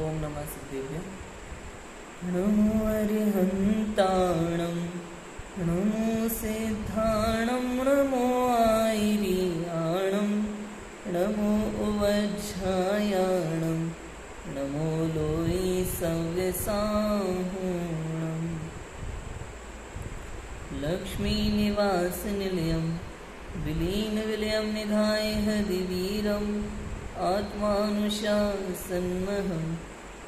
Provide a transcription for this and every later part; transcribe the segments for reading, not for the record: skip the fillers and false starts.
ओम नमः सिद्धेभ्यः। नमो अरिहन्ताणं नमो सिद्धाणं नमो आयर्याणं नमो उवज्झायाणं नमो लोई सव्यसाहूणं लक्ष्मीनिवासनिलयं विलीनविलयं निधाय हरिवीरम् आत्मानुशासन्महं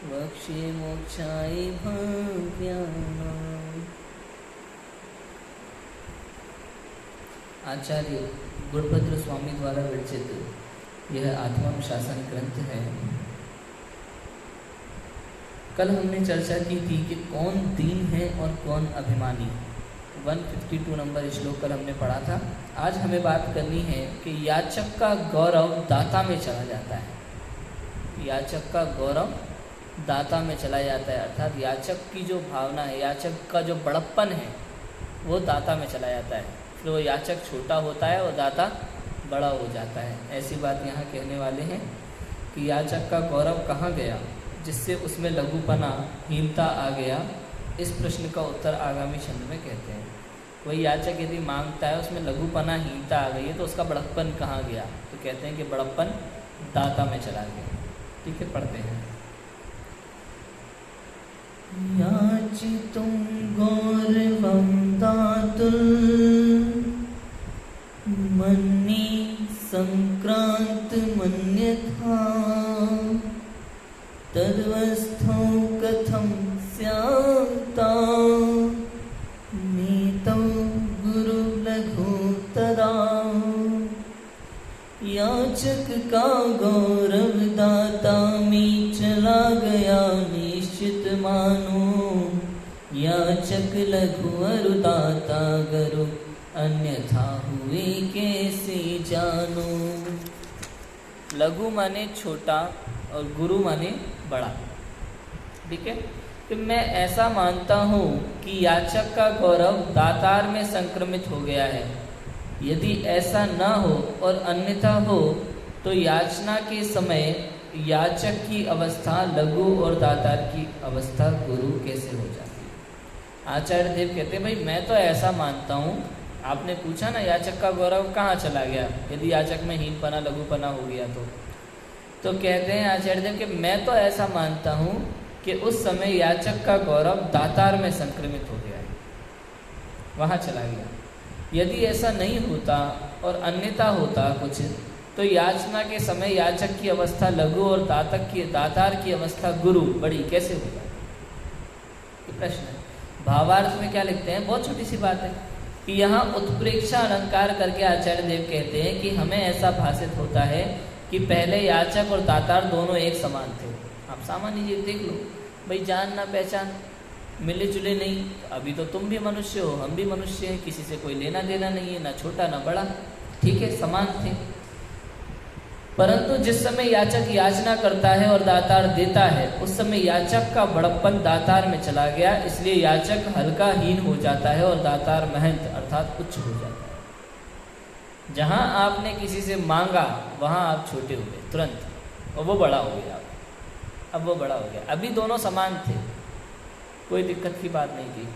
वक्ष्ये मोक्षाय भव्यानाम्। आचार्य गुरुभद्र स्वामी द्वारा विरचित यह आत्मानुशासन ग्रंथ है। कल हमने चर्चा की थी कि कौन दीन है और कौन अभिमानी। 152 नंबर श्लोक कल हमने पढ़ा था। आज हमें बात करनी है कि याचक का गौरव दाता में चला जाता है। याचक का गौरव दाता में चला जाता है, अर्थात याचक की जो भावना है, याचक का जो बड़प्पन है वो दाता में चला जाता है। फिर वो याचक छोटा होता है और दाता बड़ा हो जाता है। ऐसी बात यहाँ कहने वाले हैं कि याचक का गौरव कहाँ गया जिससे उसमें लघुपना, हीनता आ गया। इस प्रश्न का उत्तर आगामी छंद में कहते हैं। वही याचक यदि मांगता है उसमें लघुपना, हीनता आ गई है तो उसका बड़प्पन कहाँ गया, तो कहते हैं कि बड़प्पन दाता में चला गया। ठीक है, पढ़ते हैं। याचितुं गौरवं दातुं मन्ये संक्रान्तमन्यथा तद्वस्थौ कथं स्यात्ता नीतौ गुरुलघुतरा। याचक का गौरव दाता में चला गया निश्चित मानो। याचक लघु और दाता गुरु अन्यथा हुए कैसे जानो। लघु माने छोटा और गुरु माने बड़ा। ठीक है, तो मैं ऐसा मानता हूँ कि याचक का गौरव दातार में संक्रमित हो गया है। यदि ऐसा न हो और अन्यथा हो तो याचना के समय याचक की अवस्था लघु और दातार की अवस्था गुरु कैसे हो जाती है। आचार्य देव कहते हैं भाई मैं तो ऐसा मानता हूँ। आपने पूछा ना याचक का गौरव कहाँ चला गया यदि याचक में हीनपना, लघुपना हो गया तो कहते हैं आचार्य देव कि मैं तो ऐसा मानता हूँ कि उस समय याचक का गौरव दातार में संक्रमित हो गया है, वहाँ चला गया। यदि ऐसा नहीं होता और अन्यथा होता कुछ तो याचना के समय याचक की अवस्था लघु और दातार की अवस्था गुरु बड़ी कैसे होगा। ये प्रश्न है। भावार्थ में क्या लिखते हैं, बहुत छोटी सी बात है कि यहाँ उत्प्रेक्षा अलंकार करके आचार्य देव कहते हैं कि हमें ऐसा भाषित होता है कि पहले याचक और दातार दोनों एक समान थे। आप सामान्य जीव देख लो भाई, जान ना पहचान, मिले जुले नहीं। अभी तो तुम भी मनुष्य हो, हम भी मनुष्य हैं, किसी से कोई लेना देना नहीं है, ना छोटा ना बड़ा। ठीक है, समान थे। परंतु जिस समय याचक याचना करता है और दातार देता है उस समय याचक का बड़प्पन दातार में चला गया, इसलिए याचक हल्का हीन हो जाता है और दातार महंत अर्थात उच्च हो जाता है। जहां आपने किसी से मांगा वहां आप छोटे हो गए तुरंत, और वो बड़ा हो गया। अब वो बड़ा हो गया। अभी दोनों समान थे, कोई दिक्कत की बात नहीं थी।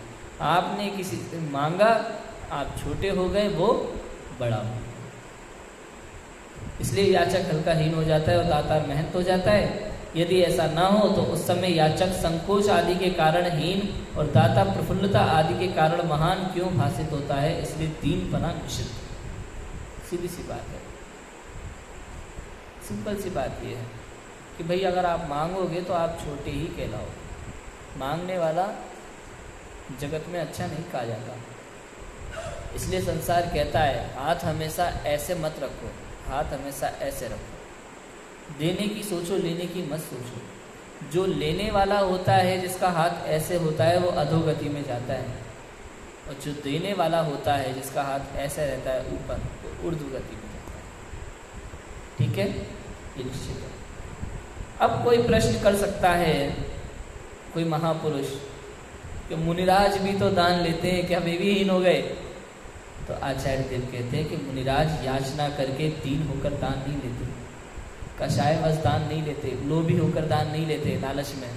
आपने किसी से मांगा, आप छोटे हो गए, वो बड़ा हो गया। इसलिए याचक हल्का हीन हो जाता है और दातार महंत हो जाता है। यदि ऐसा ना हो तो उस समय याचक संकोच आदि के कारण हीन और दाता प्रफुल्लता आदि के कारण महान क्यों भाषित होता है, इसलिए दीनपना निषिद्ध। सीधी सी बात है, सिंपल सी बात यह है कि भाई अगर आप मांगोगे तो आप छोटे ही कहलाओगे। मांगने वाला जगत में अच्छा नहीं कहा जाता। इसलिए संसार कहता है हाथ हमेशा ऐसे मत रखो, हाथ हमेशा ऐसे रखो। देने की सोचो, लेने की मत सोचो। जो लेने वाला होता है जिसका हाथ ऐसे होता है वो अधोगति में जाता है, और जो देने वाला होता है जिसका हाथ ऐसे रहता है ऊपर, वो ऊर्ध्वगति में जाता है। ठीक है, ये निश्चित है। अब कोई प्रश्न कर सकता है कोई महापुरुष कि मुनिराज भी तो दान लेते हैं, क्या वे भी हीन हो गए? तो आचार्य देव कहते हैं कि मुनिराज याचना करके दीन होकर दान नहीं लेते। कषायवश दान नहीं लेते, लोभी होकर दान नहीं लेते लालच में।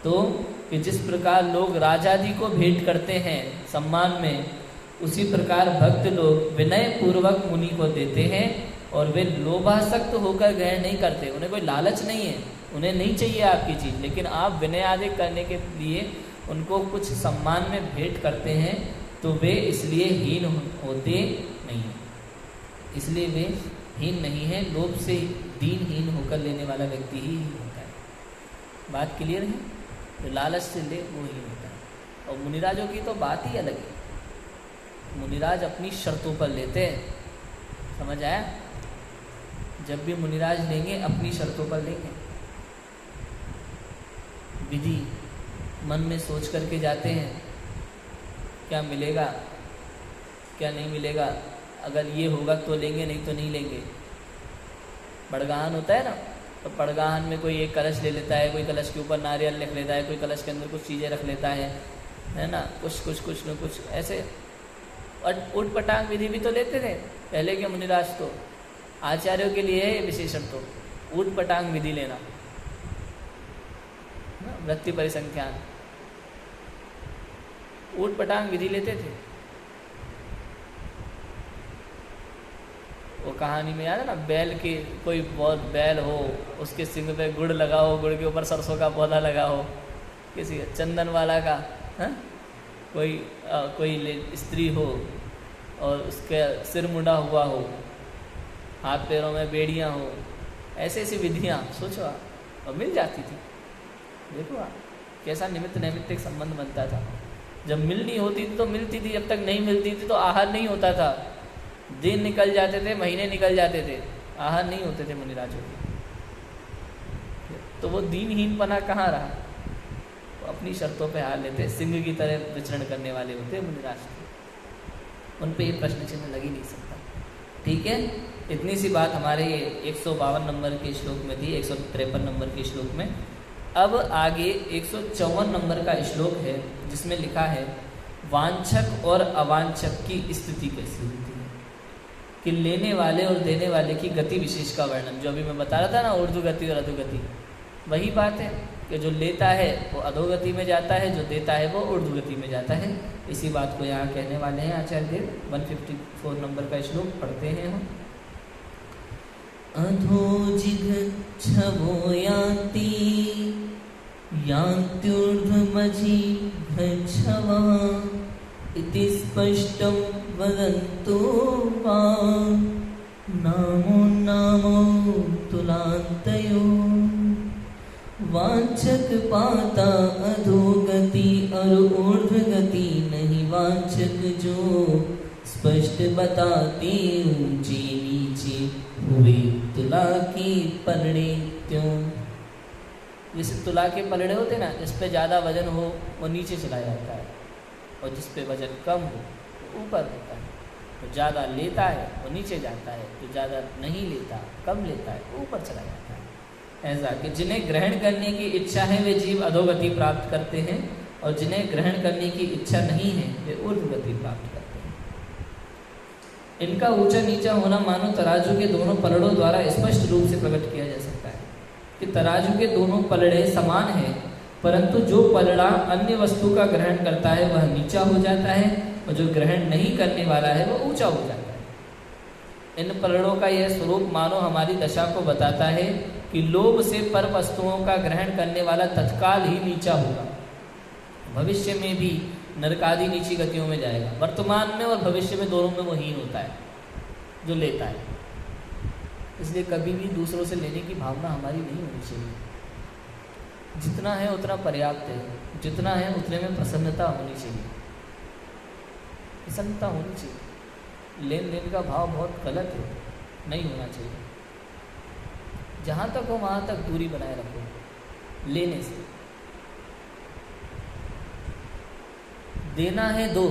तो कि जिस प्रकार लोग राजा जी को भेंट करते हैं सम्मान में, उसी प्रकार भक्त लोग विनय पूर्वक मुनि को देते हैं और वे लोभासक्त होकर ग्रहण नहीं करते। उन्हें कोई लालच नहीं है, उन्हें नहीं चाहिए आपकी चीज़, लेकिन आप विनय आदि करने के लिए उनको कुछ सम्मान में भेंट करते हैं, तो वे इसलिए हीन होते नहीं हैं, इसलिए वे हीन नहीं है। लोभ से दीनहीन होकर लेने वाला व्यक्ति ही होता है। बात क्लियर है? जो लालच से ले वो हीन होता है। और मुनिराजों की तो बात ही अलग है, मुनिराज अपनी शर्तों पर लेते हैं, समझ आया? जब भी मुनिराज लेंगे अपनी शर्तों पर लेंगे। विधि मन में सोच करके जाते हैं, क्या मिलेगा क्या नहीं मिलेगा, अगर ये होगा तो लेंगे, नहीं तो नहीं लेंगे। बड़गाहन होता है ना, तो बड़गाहन में कोई एक कलश ले लेता है, कोई कलश के ऊपर नारियल रख लेता है, कोई कलश के अंदर कुछ चीज़ें रख लेता है ना, कुछ न कुछ ऐसे। और ऊट पटांग विधि भी तो लेते थे पहले के मुनिराज, तो आचार्यों के लिए है विशेषण, तो ऊट पटांग विधि लेना, वृत्ति परिसंख्यान, ऊट पटांग विधि लेते थे। वो कहानी में याद है ना, बैल की कोई बहुत बैल हो, उसके सिंग पे गुड़ लगा हो, गुड़ के ऊपर सरसों का पौधा लगा हो, किसी चंदन वाला का, है? कोई स्त्री हो और उसके सिर मुंडा हुआ हो, हाथ पैरों में बेड़ियाँ हो, ऐसी ऐसी विधियाँ सोचो आप, और मिल जाती थी। देखो आप कैसा निमित्त नैमित्तिक संबंध बनता था। जब मिलनी होती थी तो मिलती थी, जब तक नहीं मिलती थी तो आहार नहीं होता था। दिन निकल जाते थे, महीने निकल जाते थे, आहार नहीं होते थे मुनिराजों के। तो वो दीनहीनपना कहाँ रहा? वो अपनी शर्तों पे हार लेते, सिंह की तरह विचरण करने वाले होते मुनिराज। उन पे ये प्रश्न चिन्ह लग ही नहीं सकता। ठीक है, इतनी सी बात हमारे 152 नंबर के श्लोक में थी, 153 नंबर के श्लोक में। अब आगे 154 नंबर का श्लोक है, जिसमें लिखा है वांछक और अवांछक की स्थिति कैसी होती है, कि लेने वाले और देने वाले की गति विशेष का वर्णन। जो अभी मैं बता रहा था ना, ऊर्ध्व गति और अधोगति, वही बात है कि जो लेता है वो अधोगति में जाता है, जो देता है वो ऊर्ध्व गति में जाता है। इसी बात को यहाँ कहने वाले हैं आचार्य देव। 154 नंबर का श्लोक पढ़ते हैं हम। अधोजिघच्छवो यान्ति यान्त्यूर्ध्वमजिघच्छवः इति स्पष्टं वदन्तो वा नामो नामो तुलान्तयो। वांछक पाता अधोगति और ऊर्ध्वगति नहीं, वांछक जो स्पष्ट बताते ऊंचे नीचे हुए तुला की पलड़े त्यों। जैसे तुला के पलड़े होते ना, जिस पे ज़्यादा वजन हो वो नीचे चला जाता है, और जिस पे वजन कम हो वो ऊपर होता है। तो ज़्यादा लेता है वो नीचे जाता है, जो ज़्यादा नहीं लेता, कम लेता है वो ऊपर चला जाता है। ऐसा कि जिन्हें ग्रहण करने की इच्छा है वे जीव अधोगति प्राप्त करते हैं, और जिन्हें ग्रहण करने की इच्छा नहीं है वे ऊर्ध्वगति प्राप्त करते हैं। इनका ऊंचा नीचा होना मानो तराजू के दोनों पलड़ों द्वारा स्पष्ट रूप से प्रकट किया जा सकता है कि तराजू के दोनों पलड़े समान हैं, परंतु जो पलड़ा अन्य वस्तु का ग्रहण करता है वह नीचा हो जाता है, और जो ग्रहण नहीं करने वाला है वह ऊंचा हो जाता है। इन पलड़ों का यह स्वरूप मानो हमारी दशा को बताता है कि लोभ से पर वस्तुओं का ग्रहण करने वाला तत्काल ही नीचा होगा, भविष्य में भी नरकादि नीची गतियों में जाएगा। वर्तमान में और भविष्य में दोनों में वो हीन होता है जो लेता है। इसलिए कभी भी दूसरों से लेने की भावना हमारी नहीं होनी चाहिए। जितना है उतना पर्याप्त है, जितना है उतने में प्रसन्नता होनी चाहिए, प्रसन्नता होनी चाहिए। लेन देन का भाव बहुत गलत है, नहीं होना चाहिए। जहाँ तक हो वहाँ तक दूरी बनाए रखो लेने से। देना है दो,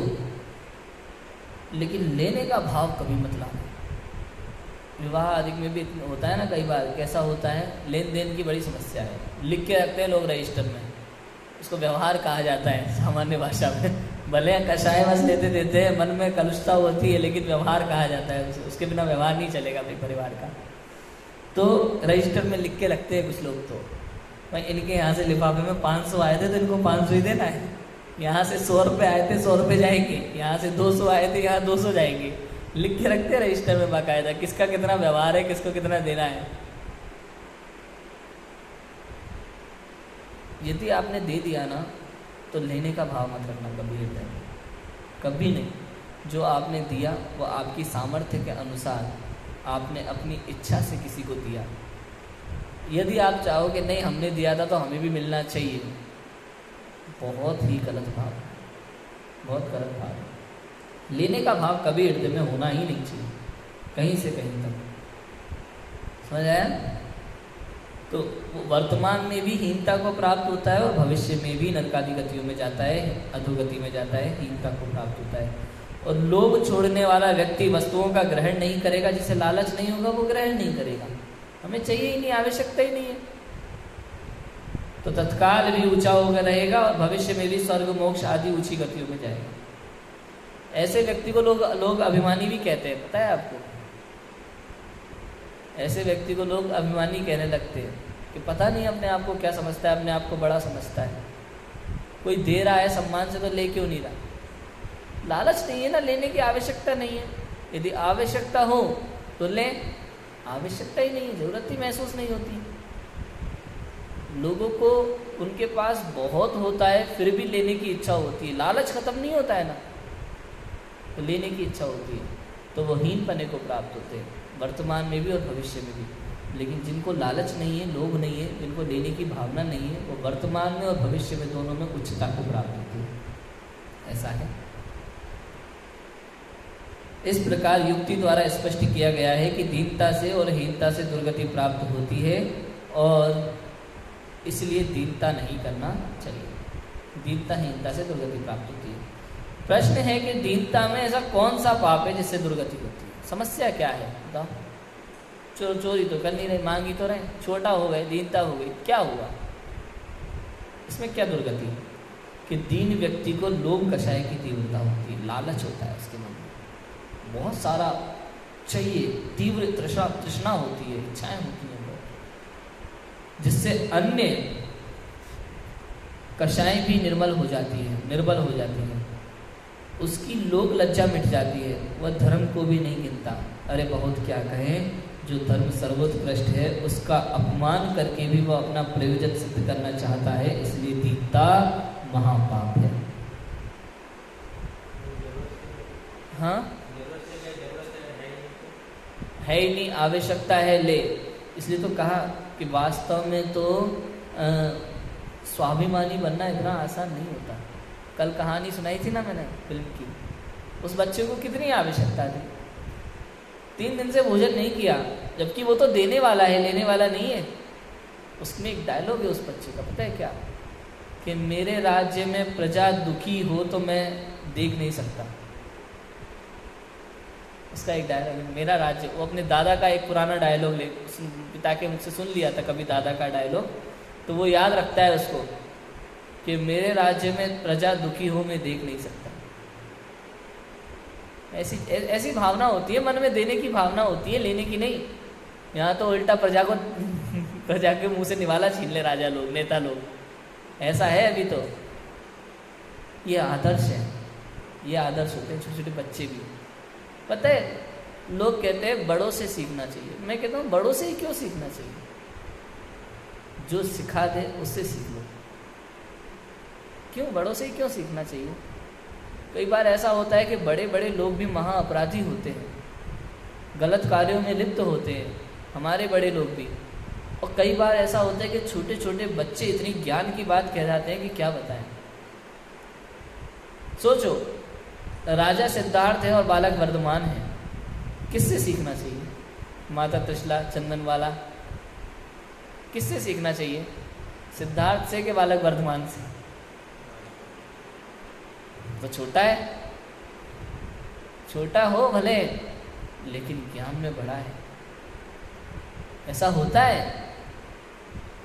लेकिन लेने का भाव कभी मत लाना। विवाह आदि में भी होता है ना, कई बार कैसा होता है, लेन देन की बड़ी समस्या है, लिख के रखते हैं लोग रजिस्टर में, उसको व्यवहार कहा जाता है सामान्य भाषा में। भले कषाय बस लेते देते हैं, मन में कलुषता होती है, लेकिन व्यवहार कहा जाता है, उसके बिना व्यवहार नहीं चलेगा अपने परिवार का। तो रजिस्टर में लिख के रखते हैं कुछ लोग, तो भाई इनके यहाँ से लिफाफे में 500 आए थे तो इनको 500 ही देना है, यहाँ से 100 रुपये आए थे 100 रुपये जाएंगे, यहाँ से 200 आए थे यहाँ 200 जाएंगे, लिख के रखते हैं रजिस्टर में बाकायदा, किसका कितना व्यवहार है, किसको कितना देना है। यदि आपने दे दिया ना तो लेने का भाव मत रखना कभी हृदय में, कभी नहीं। जो आपने दिया वो आपकी सामर्थ्य के अनुसार आपने अपनी इच्छा से किसी को दिया। यदि आप चाहो कि नहीं हमने दिया था तो हमें भी मिलना चाहिए, बहुत ही गलत भाव, बहुत गलत भाव। लेने का भाव कभी हृदय में होना ही नहीं चाहिए, कहीं से कहीं तक, समझ आया। तो वर्तमान में भी हीनता को प्राप्त होता है और भविष्य में भी नरकादि गतियों में जाता है, अधोगति में जाता है, हीनता को प्राप्त होता है। और लोभ छोड़ने वाला व्यक्ति वस्तुओं का ग्रहण नहीं करेगा, जिसे लालच नहीं होगा वो ग्रहण नहीं करेगा, हमें चाहिए ही नहीं, आवश्यकता ही नहीं है, तो तत्काल भी ऊंचा होकर रहेगा और भविष्य में भी स्वर्ग मोक्ष आदि ऊंची गतियों में जाएगा। ऐसे व्यक्ति को लोग अभिमानी भी कहते हैं, पता है आपको, ऐसे व्यक्ति को लोग अभिमानी कहने लगते हैं कि पता नहीं अपने आप को क्या समझता है, अपने आप को बड़ा समझता है। कोई दे रहा है सम्मान से तो ले क्यों नहीं रहा? लालच नहीं है ना, लेने की आवश्यकता नहीं है। यदि आवश्यकता हो तो ले, आवश्यकता ही नहीं है, जरूरत ही महसूस नहीं होती। लोगों को उनके पास बहुत होता है फिर भी लेने की इच्छा होती है, लालच खत्म नहीं होता है ना, तो लेने की इच्छा होती है, तो वो हीनपने को प्राप्त होते हैं वर्तमान में भी और भविष्य में भी। लेकिन जिनको लालच नहीं है, लोभ नहीं है, जिनको लेने की भावना नहीं है, वो वर्तमान में और भविष्य में दोनों में उच्चता को प्राप्त होती है। ऐसा है। इस प्रकार युक्ति द्वारा स्पष्ट किया गया है कि दीनता से और हीनता से दुर्गति प्राप्त होती है और इसलिए दीनता नहीं करना चाहिए। दीनता हीनता से दुर्गति प्राप्त होती है। प्रश्न है कि दीनता में ऐसा कौन सा पाप है जिससे दुर्गति होती है? समस्या क्या है बताओ। चोरी तो कर नहीं रहे, मांगी तो रहे, छोटा हो गए, दीनता हो गई, क्या हुआ इसमें? क्या दुर्गति है कि दीन व्यक्ति को लोभ कषाय की तीव्रता होती है, लालच होता है उसके मन में, बहुत सारा चाहिए, तीव्र तृष्णा होती है, इच्छाएं होती हैं बहुत, जिससे अन्य कषाएं भी निर्मल हो जाती है, निर्बल हो जाती है, उसकी लोक लज्जा मिट जाती है, वह धर्म को भी नहीं गिनता। अरे बहुत क्या कहें, जो धर्म सर्वोत्कृष्ट है उसका अपमान करके भी वह अपना प्रयोजन सिद्ध करना चाहता है, इसलिए दीनता महापाप है। हाँ है ही नहीं, आवश्यकता है ले, इसलिए तो कहा कि वास्तव में तो स्वाभिमानी बनना इतना आसान नहीं होता। कल कहानी सुनाई थी ना मैंने फिल्म की, उस बच्चे को कितनी आवश्यकता थी, 3 दिन से भोजन नहीं किया, जबकि वो तो देने वाला है, लेने वाला नहीं है। उसमें एक डायलॉग है उस बच्चे का, पता है क्या? कि मेरे राज्य में प्रजा दुखी हो तो मैं देख नहीं सकता। उसका एक डायलॉग है, मेरा राज्य, वो अपने दादा का एक पुराना डायलॉग ले, पिता के मुझसे सुन लिया था कभी दादा का डायलॉग, तो वो याद रखता है उसको कि मेरे राज्य में प्रजा दुखी हो मैं देख नहीं सकता। ऐसी भावना होती है मन में, देने की भावना होती है, लेने की नहीं। यहाँ तो उल्टा प्रजा के मुंह से निवाला छीन ले राजा लोग, नेता लोग, ऐसा है अभी तो। ये आदर्श है, ये आदर्श होते हैं छोटे छोटे बच्चे भी। पता है लोग कहते हैं बड़ों से सीखना चाहिए, मैं कहता हूँ बड़ों से ही क्यों सीखना चाहिए? जो सिखा दे उससे सीख लो। क्यों बड़ों से ही क्यों सीखना चाहिए? कई बार ऐसा होता है कि बड़े बड़े लोग भी महा अपराधी होते हैं, गलत कार्यों में लिप्त होते हैं, हमारे बड़े लोग भी। और कई बार ऐसा होता है कि छोटे छोटे बच्चे इतनी ज्ञान की बात कह जाते हैं कि क्या बताएं। सोचो, राजा सिद्धार्थ है और बालक वर्धमान है, किससे सीखना चाहिए? माता त्रिशला, चंदनवाला, किससे सीखना चाहिए? सिद्धार्थ से कि बालक वर्धमान से? तो छोटा है, छोटा हो भले, लेकिन ज्ञान में बड़ा है। ऐसा होता है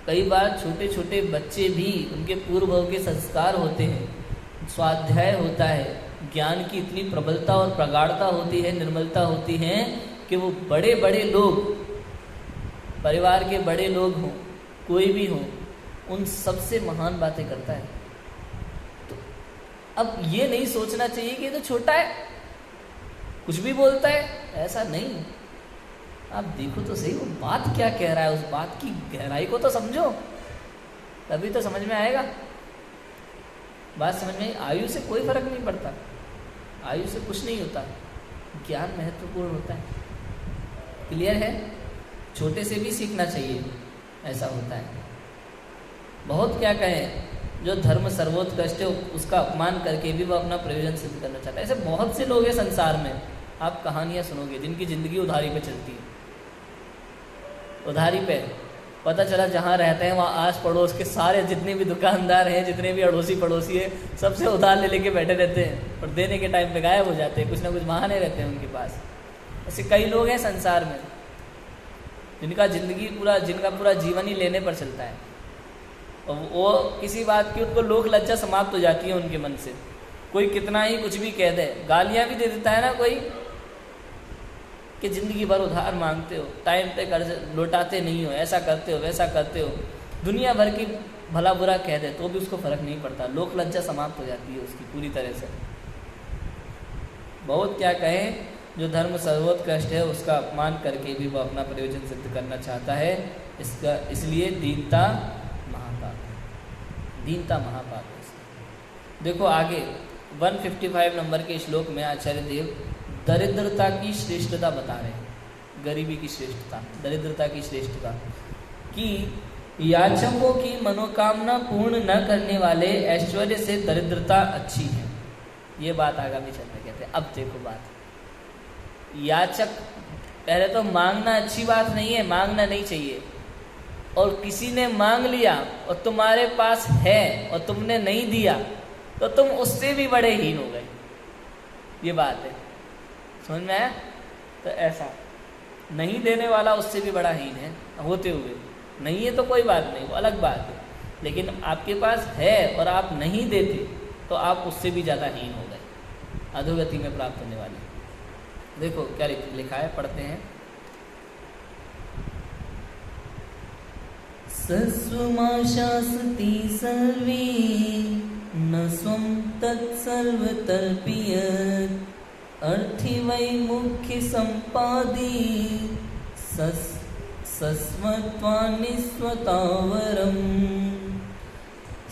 कई बार, छोटे छोटे बच्चे भी, उनके पूर्व के संस्कार होते हैं, स्वाध्याय होता है, ज्ञान की इतनी प्रबलता और प्रगाढ़ता होती है, निर्मलता होती है कि वो बड़े बड़े लोग परिवार के बड़े लोग हों, कोई भी हो, उन सबसे महान बातें करता है। तो अब ये नहीं सोचना चाहिए कि ये तो छोटा है, कुछ भी बोलता है, ऐसा नहीं। आप देखो तो सही वो बात क्या कह रहा है, उस बात की गहराई को तो समझो, तभी तो समझ में आएगा। बात समझ में, आयु से कोई फर्क नहीं पड़ता, आयु से कुछ नहीं होता, ज्ञान महत्वपूर्ण होता है। क्लियर है? छोटे से भी सीखना चाहिए, ऐसा होता है। बहुत क्या कहें, जो धर्म सर्वोत्कृष्ट है उसका अपमान करके भी वो अपना प्रयोजन सिद्ध करना चाहता है। ऐसे बहुत से लोग हैं संसार में, आप कहानियां सुनोगे जिनकी जिंदगी उधारी पे चलती है। उधारी पे पता चला जहाँ रहते हैं वहाँ आस पड़ोस के सारे जितने भी दुकानदार हैं, जितने भी अड़ोसी पड़ोसी हैं, सबसे उधार ले लेके बैठे रहते हैं और देने के टाइम पे गायब हो जाते हैं, कुछ ना कुछ बहाने रहते हैं उनके पास। ऐसे कई लोग हैं संसार में जिनका पूरा जीवन ही लेने पर चलता है, और वो किसी बात की उनको लोक लज्जा समाप्त हो जाती है उनके मन से। कोई कितना ही कुछ भी कह दे, गालियाँ भी दे देता है ना कोई, कि ज़िंदगी भर उधार मांगते हो, टाइम पे कर्ज लौटाते नहीं हो, ऐसा करते हो वैसा करते हो, दुनिया भर की भला बुरा कह दे तो भी उसको फ़र्क नहीं पड़ता, लोक लज्जा समाप्त हो जाती है उसकी पूरी तरह से। बहुत क्या कहें, जो धर्म सर्वोत्कृष्ट है उसका अपमान करके भी वो अपना प्रयोजन सिद्ध करना चाहता है। इसलिए दीनता महापाप है, दीनता महापाप है। देखो आगे 155 नंबर के श्लोक में आचार्य देव दरिद्रता की श्रेष्ठता बता रहे हैं, गरीबी की श्रेष्ठता, दरिद्रता की श्रेष्ठता, कि याचकों की मनोकामना पूर्ण न करने वाले ऐश्वर्य से दरिद्रता अच्छी है। ये बात आगामी चल में कहते हैं। अब देखो बात, याचक, पहले तो मांगना अच्छी बात नहीं है, मांगना नहीं चाहिए, और किसी ने मांग लिया और तुम्हारे पास है और तुमने नहीं दिया तो तुम उससे भी बड़े हीन हो गए। ये बात है, समझ में आया? तो ऐसा नहीं देने वाला उससे भी बड़ा हीन है होते हुए, नहीं है तो कोई बात नहीं, वो अलग बात है, लेकिन आपके पास है और आप नहीं देते तो आप उससे भी ज़्यादा हीन हो गए, अधोगति में प्राप्त होने वाले। देखो क्या लिखा है, पढ़ते हैं। सस्वमाशास्ति सर्वे न स्वं तत्सर्वतल्पियत् अर्थि वै मुख्य संपादी सस्वत्वानिस्वतावरम।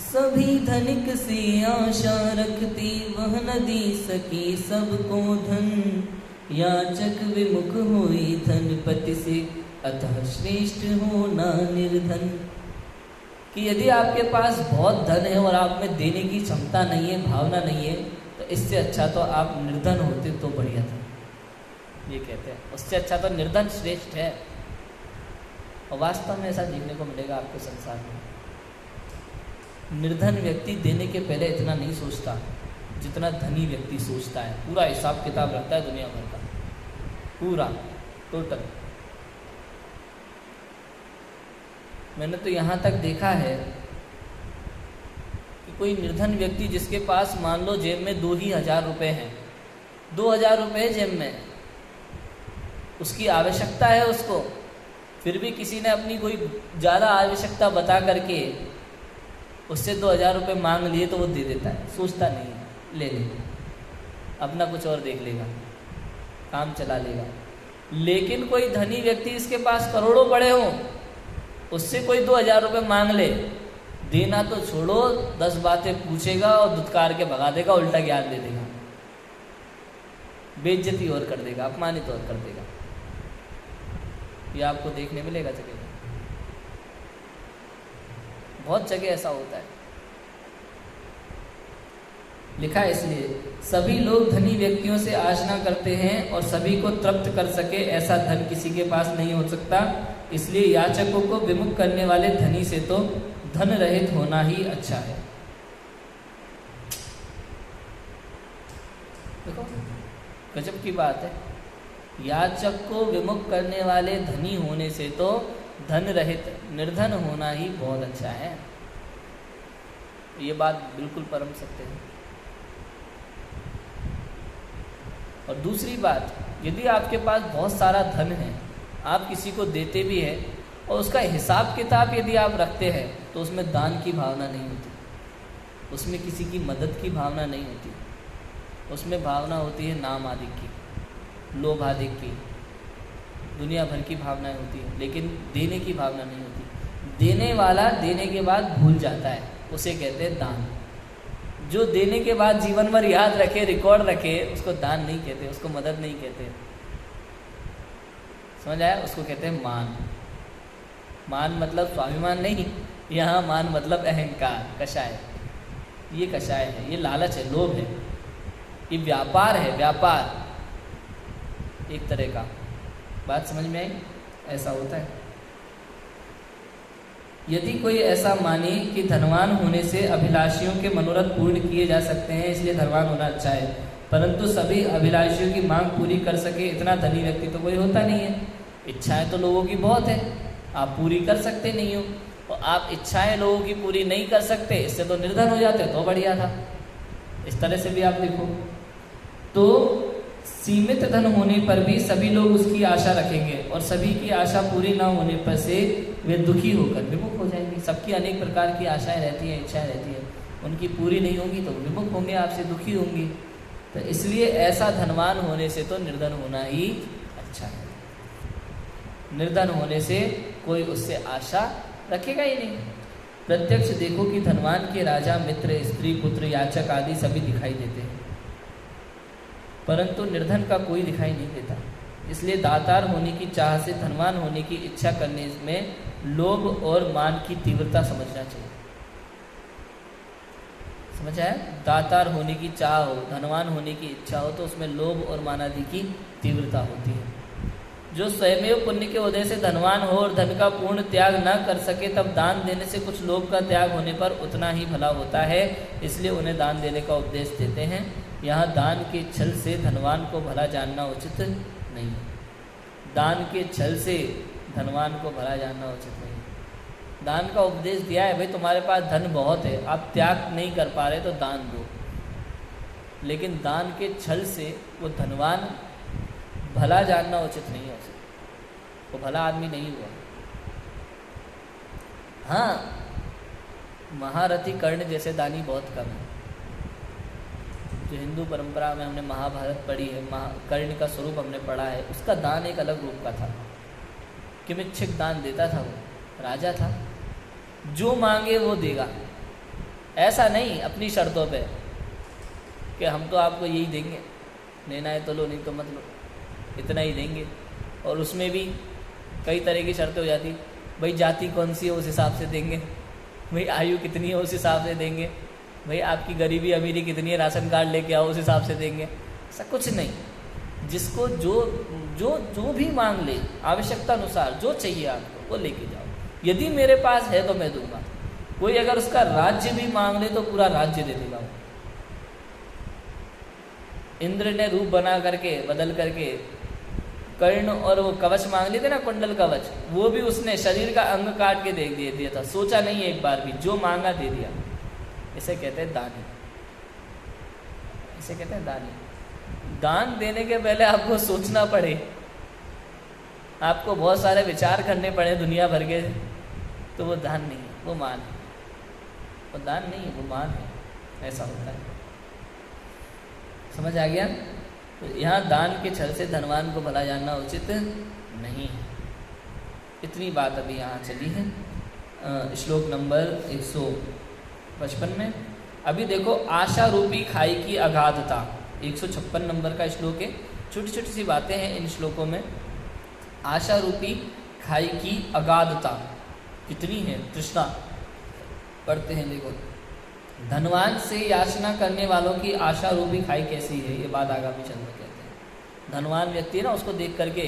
सभी धनिक से आशा रखती वह न दे सके सबको धन, याचक विमुख होई धनपति से अतः श्रेष्ठ होना निर्धन। कि यदि आपके पास बहुत धन है और आप में देने की क्षमता नहीं है, भावना नहीं है, तो इससे अच्छा तो आप निर्धन होते तो बढ़िया था, ये कहते हैं। उससे अच्छा तो निर्धन श्रेष्ठ है, और वास्तव में ऐसा देखने को मिलेगा आपको संसार में। निर्धन व्यक्ति देने के पहले इतना नहीं सोचता जितना धनी व्यक्ति सोचता है। पूरा हिसाब किताब रखता है दुनिया भर का, पूरा टोटल। मैंने तो यहाँ तक देखा है कि कोई निर्धन व्यक्ति जिसके पास मान लो जेब में 2,000 रुपये हैं, 2,000 रुपये जेब में, उसकी आवश्यकता है उसको, फिर भी किसी ने अपनी कोई ज़्यादा आवश्यकता बता करके उससे 2,000 रुपये मांग लिए तो वो दे देता है, सोचता नहीं है, ले ले, अपना कुछ और देख लेगा, काम चला लेगा। लेकिन कोई धनी व्यक्ति इसके पास करोड़ों पड़े हों, उससे कोई 2,000 रुपये मांग ले, देना तो छोड़ो, 10 बातें पूछेगा और धुतकार के भगा देगा, उल्टा ज्ञान दे देगा, बेइज्जती और कर देगा, अपमानित और कर देगा। ये आपको देखने मिलेगा जगह, बहुत जगह ऐसा होता है। लिखा है इसलिए सभी लोग धनी व्यक्तियों से आशना करते हैं और सभी को तृप्त कर सके ऐसा धन किसी के पास नहीं हो सकता। इसलिए याचकों को विमुख करने वाले धनी से तो धन रहित होना ही अच्छा है। देखो गजब की बात है, याचक को विमुख करने वाले धनी होने से तो धन रहित निर्धन होना ही बहुत अच्छा है। ये बात बिल्कुल परम सत्य है। और दूसरी बात, यदि आपके पास बहुत सारा धन है, आप किसी को देते भी हैं और उसका हिसाब किताब यदि आप रखते हैं तो उसमें दान की भावना नहीं होती, उसमें किसी की मदद की भावना नहीं होती, उसमें भावना होती है नाम आदि की, लोभ आदि की, दुनिया भर की भावनाएं होती है, लेकिन देने की भावना नहीं होती। देने वाला देने के बाद भूल जाता है, उसे कहते हैं दान। जो देने के बाद जीवन भर याद रखे, रिकॉर्ड रखे, उसको दान नहीं कहते, उसको मदद नहीं कहते। समझ आया? उसको कहते हैं मान। मान मतलब स्वाभिमान नहीं, यहाँ मान मतलब अहंकार, कषाय। ये कषाय है, ये लालच है, लोभ है, ये व्यापार है, व्यापार एक तरह का। बात समझ में आई? ऐसा होता है। यदि कोई ऐसा माने कि धनवान होने से अभिलाषियों के मनोरथ पूर्ण किए जा सकते हैं, इसलिए धनवान होना अच्छा है, परंतु सभी अभिलाषियों की मांग पूरी कर सके इतना धनी व्यक्ति तो कोई होता नहीं है। इच्छाएं तो लोगों की बहुत है, आप पूरी कर सकते नहीं हो, और आप इच्छाएं लोगों की पूरी नहीं कर सकते, इससे तो निर्धन हो जाते तो बढ़िया था। इस तरह से भी आप देखो तो सीमित धन होने पर भी सभी लोग उसकी आशा रखेंगे, और सभी की आशा पूरी ना होने पर से वे दुखी होकर विमुख हो जाएंगे। सबकी अनेक प्रकार की आशाएं रहती हैं, इच्छाएं रहती हैं, उनकी पूरी नहीं होंगी तो विमुख होंगे, आपसे दुखी होंगे। तो इसलिए ऐसा धनवान होने से तो निर्धन होना ही अच्छा है। निर्धन होने से कोई उससे आशा रखेगा ही नहीं। प्रत्यक्ष देखो कि धनवान के राजा, मित्र, स्त्री, पुत्र, याचक आदि सभी दिखाई देते हैं, परंतु निर्धन का कोई दिखाई नहीं देता। इसलिए दातार होने की चाह से धनवान होने की इच्छा करने में लोभ और मान की तीव्रता समझना चाहिए। समझ आया? दातार होने की चाह हो, धनवान होने की इच्छा हो, तो उसमें लोभ और मान आदि की तीव्रता होती है। जो स्वयं पुण्य के उदय से धनवान हो और धन का पूर्ण त्याग न कर सके, तब दान देने से कुछ लोभ का त्याग होने पर उतना ही भला होता है, इसलिए उन्हें दान देने का उपदेश देते हैं। यहाँ दान के छल से धनवान को भला जानना उचित नहीं है। दान के छल से धनवान को भला जानना उचित नहीं है। दान का उपदेश दिया है, भाई तुम्हारे पास धन बहुत है, आप त्याग नहीं कर पा रहे तो दान दो, लेकिन दान के छल से वो धनवान भला जानना उचित नहीं है उसे, वो भला आदमी नहीं हुआ। हाँ, महारथी कर्ण जैसे दानी बहुत कम है। जो हिंदू परंपरा में हमने महाभारत पढ़ी है, कर्ण का स्वरूप हमने पढ़ा है, उसका दान एक अलग रूप का था। किमिच्छिक दान देता था, वो राजा था, जो मांगे वो देगा। ऐसा नहीं अपनी शर्तों पे कि हम तो आपको यही देंगे, लेना है तो लो, नहीं तो मत लो, इतना ही देंगे। और उसमें भी कई तरह की शर्तें हो जाती, भाई जाति कौन सी है उस हिसाब से देंगे, भाई आयु कितनी है उस हिसाब से देंगे, भाई आपकी गरीबी अमीरी कितनी है, राशन कार्ड लेके आओ उस हिसाब से देंगे। ऐसा कुछ नहीं, जिसको जो जो जो भी मांग ले, आवश्यकता अनुसार जो चाहिए आपको वो लेके जाओ। यदि मेरे पास है तो मैं दूंगा। कोई अगर उसका राज्य भी मांग ले तो पूरा राज्य दे देगा वो। इंद्र ने रूप बना करके, बदल करके कर्ण और वो कवच मांग लिए थे ना, कुंडल कवच, वो भी उसने शरीर का अंग काट के दे दिया था, सोचा नहीं एक बार भी, जो मांगा दे दिया। इसे कहते हैं दानी, इसे कहते हैं दानी। दान देने के पहले आपको सोचना पड़े, आपको बहुत सारे विचार करने पड़े दुनिया भर के, तो वो दान नहीं है, वो मान है। वो दान नहीं है, वो मान है, ऐसा होता है। समझ आ गया? तो यहाँ दान के छल से धनवान को भला जानना उचित नहीं है। इतनी बात अभी यहाँ चली है श्लोक नंबर 155 में। अभी देखो आशा रूपी खाई की अगाधता, 156 नंबर का श्लोक है। छोटी छोटी सी बातें हैं इन श्लोकों में। आशा रूपी खाई की अगाधता कितनी है, तृष्णा। पढ़ते हैं, देखो, धनवान से याचना करने वालों की आशा रूपी खाई कैसी है, ये बात आगामी चंद्र कहते हैं। धनवान व्यक्ति है ना, उसको देख करके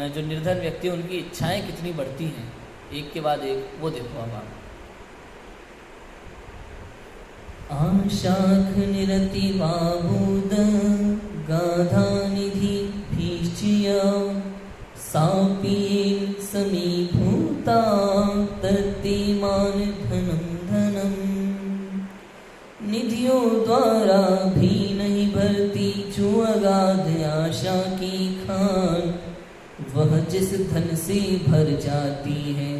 जो निर्धन व्यक्ति है उनकी इच्छाएं कितनी बढ़ती हैं, एक के बाद एक। वो देखो अब आप। आशाख निरति बाबूद गाधा निधि भीष्य सापीन समीभूता तत्तिमान धनम धनम। निधियों द्वारा भी नहीं भरती जो अगाध आशा की खान, वह जिस धन से भर जाती है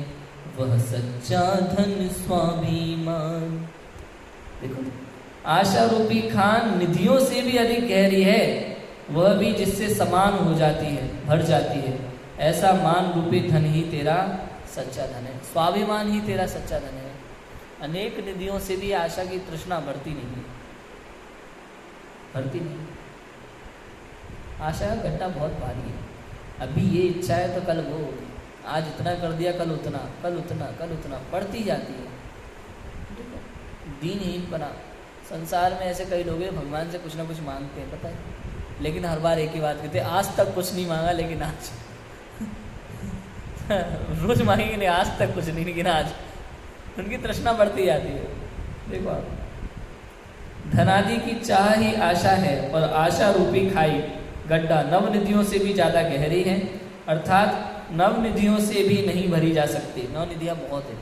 वह सच्चा धन स्वाभिमान। देखो, आशा रूपी खान निधियों से भी अधिक गहरी है, वह भी जिससे समान हो जाती है, भर जाती है। ऐसा मान रूपी धन ही तेरा सच्चा धन है, स्वाभिमान ही तेरा सच्चा धन है। अनेक निधियों से भी आशा की तृष्णा बढ़ती नहीं है, बढ़ती नहीं। आशा का गड्ढा बहुत भारी है। अभी ये इच्छा है तो कल वो, आज इतना कर दिया कल उतना, कल उतना, कल उतना, बढ़ती जाती है। दीनहीन बना। संसार में ऐसे कई लोग हैं भगवान से कुछ ना कुछ मांगते हैं, पता है, लेकिन हर बार एक ही बात कहते हैं, आज तक कुछ नहीं मांगा लेकिन आज रोज मांगेंगे नहीं, आज तक कुछ नहीं लेकिन आज। उनकी तृष्णा बढ़ती जाती है। देखो आप, धनादि की चाह ही आशा है और आशा रूपी खाई गड्ढा नवनिधियों से भी ज़्यादा गहरी है, अर्थात नवनिधियों से भी नहीं भरी जा सकती। नवनिधियाँ बहुत है,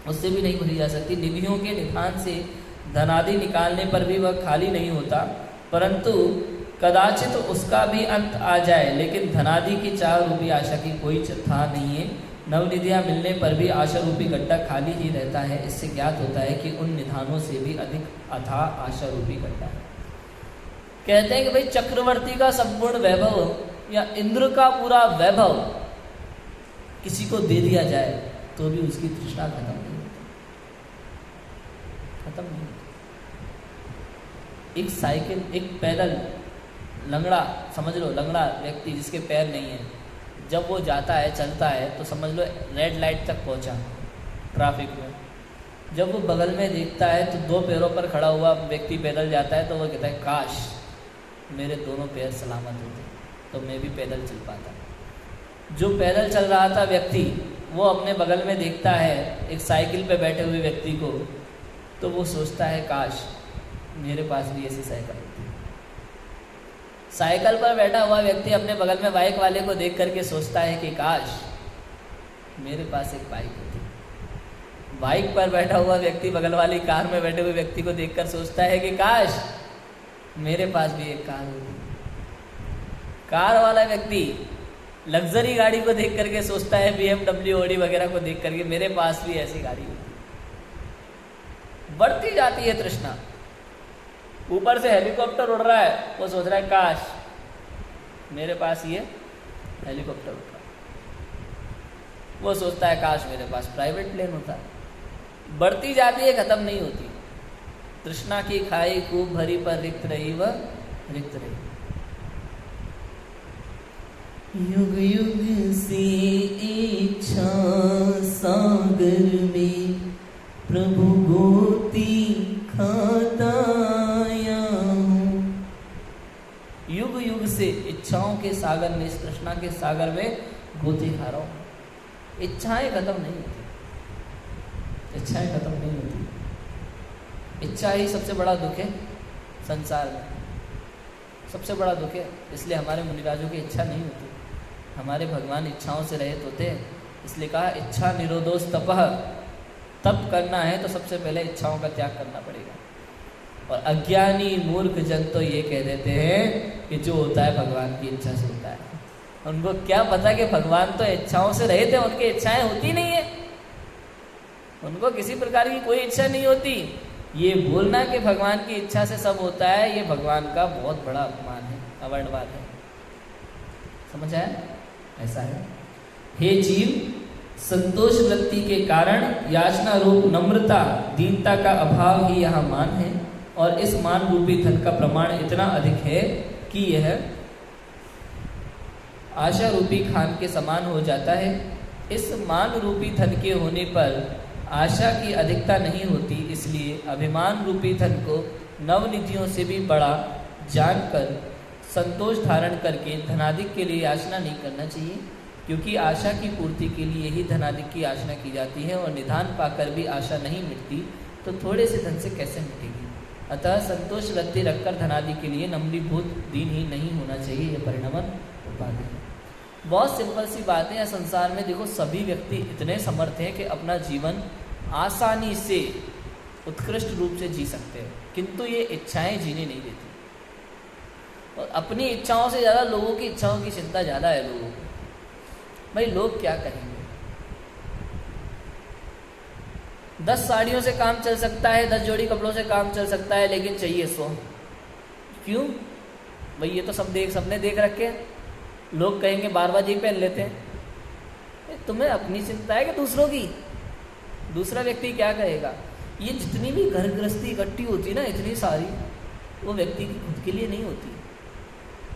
उससे भी नहीं भरी जा सकती। निधियों के निधान से धनादि निकालने पर भी वह खाली नहीं होता, परंतु कदाचित उसका भी अंत आ जाए, लेकिन धनादि की चाह रूपी आशा की कोई था नहीं है। नवनिधियाँ मिलने पर भी आशा रूपी गड्ढा खाली ही रहता है। इससे ज्ञात होता है कि उन निधानों से भी अधिक अथाह आशा रूपी गड्ढा है। कहते हैं कि भाई चक्रवर्ती का संपूर्ण वैभव या इंद्र का पूरा वैभव किसी को दे दिया जाए तो भी उसकी तृष्णा खत्म नहीं होती, खत्म नहीं होती। एक साइकिल, एक पैदल लंगड़ा, समझ लो लंगड़ा व्यक्ति जिसके पैर नहीं है, जब वो जाता है, चलता है, तो समझ लो रेड लाइट तक पहुंचा ट्रैफिक में। जब वो बगल में देखता है तो दो पैरों पर खड़ा हुआ व्यक्ति पैदल जाता है, तो वो कहता है काश मेरे दोनों पैर सलामत होते तो मैं भी पैदल चल पाता। जो पैदल चल रहा था व्यक्ति, वो अपने बगल में देखता है एक साइकिल पे बैठे हुए व्यक्ति को, तो वो सोचता है काश मेरे पास भी ऐसी साइकिल होती। साइकिल पर बैठा हुआ व्यक्ति अपने बगल में बाइक वाले को देख करके सोचता है कि काश मेरे पास एक बाइक होती। बाइक पर बैठा हुआ व्यक्ति बगल वाली कार में बैठे हुए व्यक्ति को देखकर सोचता है कि काश मेरे पास भी एक कार होती। कार वाला व्यक्ति लग्जरी गाड़ी को देख करके सोचता है, BMW, ऑडी वगैरह को देख करके मेरे पास भी ऐसी गाड़ी होती। बढ़ती जाती है तृष्णा। ऊपर से हेलीकॉप्टर उड़ रहा है, वो सोच रहा है काश मेरे पास ये हेलीकॉप्टर उड़ रहा है। वो सोचता है काश मेरे पास प्राइवेट प्लेन होता। बढ़ती जाती है, खत्म नहीं होती। तृष्णा की खाई खूब भरी पर रिक्त रही वह रिक्त रही। युग युग से इच्छा सागर में प्रभु गोती खाता आया हूँ। युग युग से इच्छाओं के सागर में, इस तृष्णा के सागर में गोती खा रहा हूँ। इच्छाएं खत्म नहीं होती, इच्छाएं खत्म नहीं होती। इच्छा ही सबसे बड़ा दुख है संसार में, सबसे बड़ा दुख है। इसलिए हमारे मुनिराजों की इच्छा नहीं होती। हमारे भगवान इच्छाओं से रहित होते हैं, इसलिए कहा इच्छा निरोधोस तपः। तप करना है तो सबसे पहले इच्छाओं का त्याग करना पड़ेगा। और अज्ञानी मूर्ख जन तो ये कह देते हैं कि जो होता है भगवान की इच्छा से होता है। उनको क्या पता कि भगवान तो इच्छाओं से रहित है, उनकी इच्छाएं होती नहीं है, उनको किसी प्रकार की कोई इच्छा नहीं होती। ये बोलना कि भगवान की इच्छा से सब होता है, ये भगवान का बहुत बड़ा अपमान है, अवर्णवाद है। समझ आया? ऐसा है। हे जीव, संतोष वृत्ति के कारण याचना रूप नम्रता, दीनता का अभाव ही यहाँ मान है, और इस मान रूपी धन का प्रमाण इतना अधिक है कि यह आशा रूपी खान के समान हो जाता है। इस मान रूपी धन के होने पर आशा की अधिकता नहीं होती, इसलिए अभिमान रूपी धन को नवनिधियों से भी बड़ा जानकर संतोष धारण करके धनाधिक के लिए याचना नहीं करना चाहिए, क्योंकि आशा की पूर्ति के लिए ही धनाधिक की याचना की जाती है, और निधान पाकर भी आशा नहीं मिटती तो थोड़े से धन से कैसे मिटेगी। अतः संतोष वृत्ति रखकर धनादि के लिए नम्रीभूत दीन ही नहीं होना चाहिए। यह परिणमन उपाधि है। बहुत सिंपल सी बात है। संसार में देखो, सभी व्यक्ति इतने समर्थ हैं कि अपना जीवन आसानी से उत्कृष्ट रूप से जी सकते हैं, किंतु ये इच्छाएं जीने नहीं देती। और अपनी इच्छाओं से ज़्यादा लोगों की इच्छाओं की चिंता ज़्यादा है लोगों को। भाई लोग क्या कहेंगे। 10 साड़ियों से काम चल सकता है, 10 जोड़ी कपड़ों से काम चल सकता है, लेकिन चाहिए 100। क्यों भाई? ये तो सबने देख रखे हैं। लोग कहेंगे बार बार जी पहन लेते हैं। तुम्हें अपनी चिंता है कि दूसरों की? दूसरा व्यक्ति क्या कहेगा? ये जितनी भी घर गृहस्थी इकट्ठी होती है ना, इतनी सारी, वो व्यक्ति की खुद के लिए नहीं होती,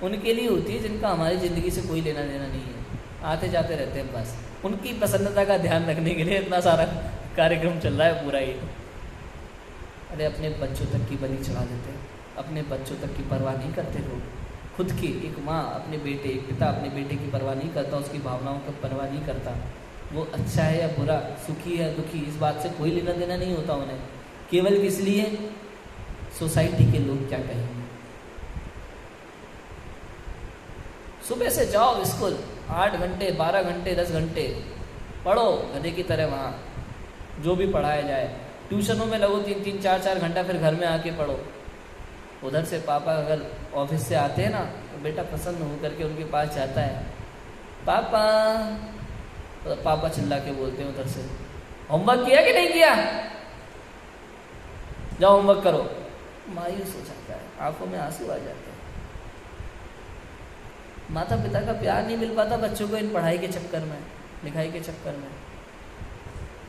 उनके लिए होती है जिनका हमारी ज़िंदगी से कोई लेना देना नहीं है, आते जाते रहते हैं बस। उनकी प्रसन्नता का ध्यान रखने के लिए इतना सारा कार्यक्रम चल रहा है पूरा ही। अरे अपने बच्चों तक की बलि चढ़ा देते हैं, अपने बच्चों तक की परवाह नहीं करते लोग। खुद की एक माँ अपने बेटे, एक पिता अपने बेटे की परवाह नहीं करता, उसकी भावनाओं की परवाह नहीं करता। वो अच्छा है या बुरा, सुखी है दुखी, इस बात से कोई लेना देना नहीं होता उन्हें। केवल किस लिए? सोसाइटी के लोग क्या कहेंगे। सुबह से जाओ स्कूल, 8 घंटे 12 घंटे 10 घंटे पढ़ो गधे की तरह, वहाँ जो भी पढ़ाया जाए। ट्यूशनों में लगो 3-3 4-4 घंटा, फिर घर में आके पढ़ो। उधर से पापा अगर ऑफिस से आते हैं ना, तो बेटा प्रसन्न होकर के उनके पास जाता है, पापा। तो पापा चिल्ला के बोलते हैं उधर से, होमवर्क किया कि नहीं किया? जाओ होमवर्क करो। मायूस हो जाता है, आंखों में आंसू आ जाते हैं। माता पिता का प्यार नहीं मिल पाता बच्चों को इन पढ़ाई के चक्कर में, लिखाई के चक्कर में।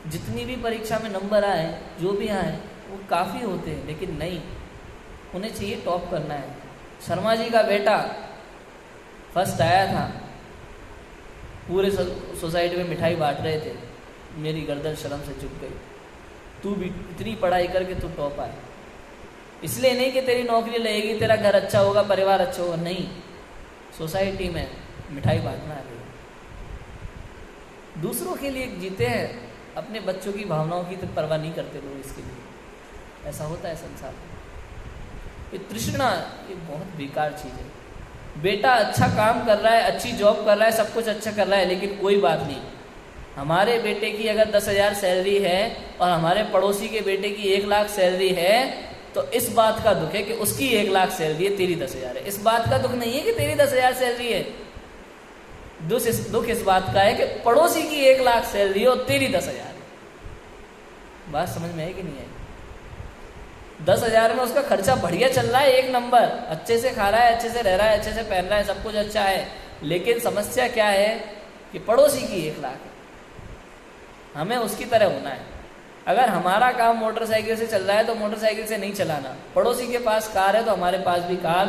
जितनी भी परीक्षा में नंबर आए, जो भी आए, वो काफ़ी होते हैं, लेकिन नहीं, उन्हें चाहिए टॉप करना है। शर्मा जी का बेटा फर्स्ट आया था, पूरे सोसाइटी में मिठाई बांट रहे थे, मेरी गर्दन शर्म से झुक गई। तू भी इतनी पढ़ाई करके तू टॉप आए, इसलिए नहीं कि तेरी नौकरी लगेगी, तेरा घर अच्छा होगा, परिवार अच्छा होगा, नहीं, सोसाइटी में मिठाई बांटना है। दूसरों के लिए जीते हैं, अपने बच्चों की भावनाओं की तो परवाह नहीं करते लोग इसके लिए। ऐसा होता है संसार में। ये तृष्णा, ये बहुत बेकार चीज़ है। बेटा अच्छा काम कर रहा है, अच्छी जॉब कर रहा है, सब कुछ अच्छा कर रहा है, लेकिन कोई बात नहीं, हमारे बेटे की अगर 10,000 सैलरी है और हमारे पड़ोसी के बेटे की 1 लाख सैलरी है, तो इस बात का दुख है कि उसकी 1 लाख सैलरी है, तेरी 10,000 है। इस बात का दुख नहीं है कि तेरी 10,000 सैलरी है, दुख इस बात का है कि पड़ोसी की 1 लाख सैलरी है और तेरी 10,000 है। बात समझ में है कि नहीं है? 10,000 में उसका खर्चा बढ़िया चल रहा है, 1 नंबर, अच्छे से खा रहा है, अच्छे से रह रहा है, अच्छे से पहन रहा है, सब कुछ अच्छा है, लेकिन समस्या क्या है कि पड़ोसी की 1 लाख है। हमें उसकी तरह होना है। अगर हमारा काम मोटरसाइकिल से चल रहा है तो मोटरसाइकिल से नहीं चलाना, पड़ोसी के पास कार है तो हमारे पास भी कार।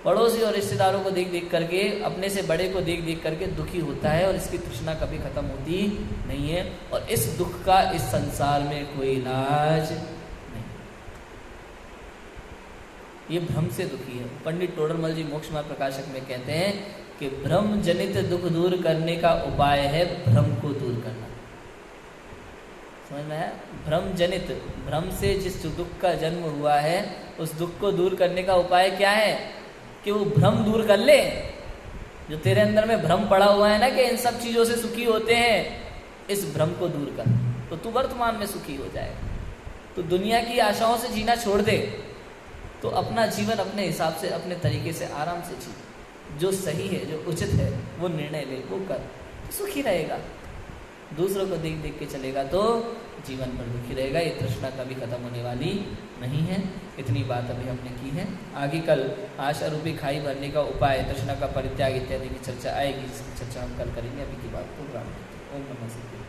पड़ोसी और रिश्तेदारों को देख देख करके, अपने से बड़े को देख देख करके दुखी होता है, और इसकी तृष्णा कभी खत्म होती नहीं है, और इस दुख का इस संसार में कोई इलाज नहीं। ये भ्रम से दुखी है। पंडित टोडरमल जी मोक्ष मार्ग प्रकाशक में कहते हैं कि भ्रम जनित दुख दूर करने का उपाय है भ्रम को दूर करना। समझ में है? भ्रम जनित, भ्रम से जिस दुख का जन्म हुआ है, उस दुख को दूर करने का उपाय क्या है कि वो भ्रम दूर कर ले। जो तेरे अंदर में भ्रम पड़ा हुआ है ना कि इन सब चीज़ों से सुखी होते हैं, इस भ्रम को दूर कर, तो तू वर्तमान में सुखी हो जाएगा। तो दुनिया की आशाओं से जीना छोड़ दे, तो अपना जीवन अपने हिसाब से, अपने तरीके से आराम से जी। जो सही है, जो उचित है, वो निर्णय ले, वो कर, तो सुखी रहेगा। दूसरों को देख देख के चलेगा तो जीवन भर दुखी रहेगा। ये तृष्णा कभी खत्म होने वाली नहीं है। इतनी बात अभी हमने की है। आगे कल आशा रूपी खाई भरने का उपाय, तृष्णा का परित्याग इत्यादि की चर्चा आएगी, जिसकी चर्चा हम कल करेंगे। अभी की बात को विराम देते हैं। ओम नमः शिवाय।